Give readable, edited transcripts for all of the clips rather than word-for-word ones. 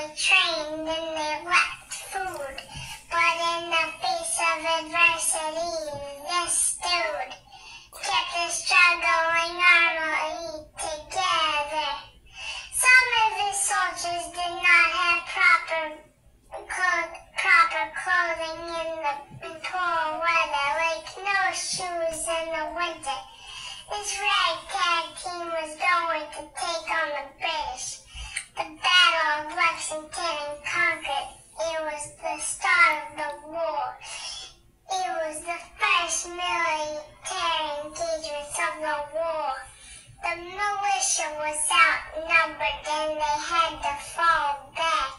they trained and they lacked food. But in the face of adversity, they stood. Kept the struggle going on all together. Some of the soldiers did not have proper clothing in poor weather, like no shoes in the winter. This ragtag team was going to take on the British. The Battle of Lexington and Concord, it was the start of the war. It was the first military engagements of the war. The militia was outnumbered and they had to fall back.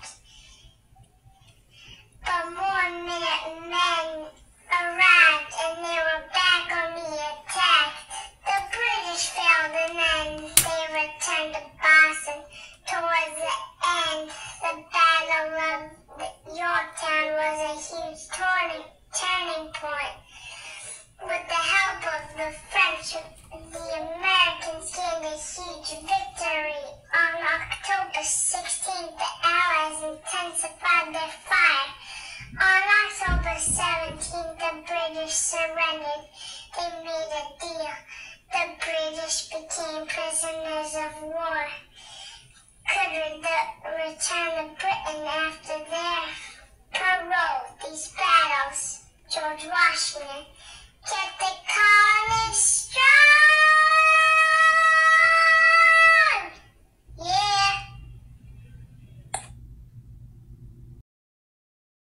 But more Minutemen arrived and they were back on the attack. The British failed and then they returned to Boston. Towards the end, the Battle of Yorktown was a huge turning point. With the help of the French, the Americans gained a huge victory. On October 16th, the Allies intensified their fire. On October 17th, the British surrendered. They made a deal. The British became prisoners of war. Could return to Britain after their parole. These battles, George Washington kept the colonists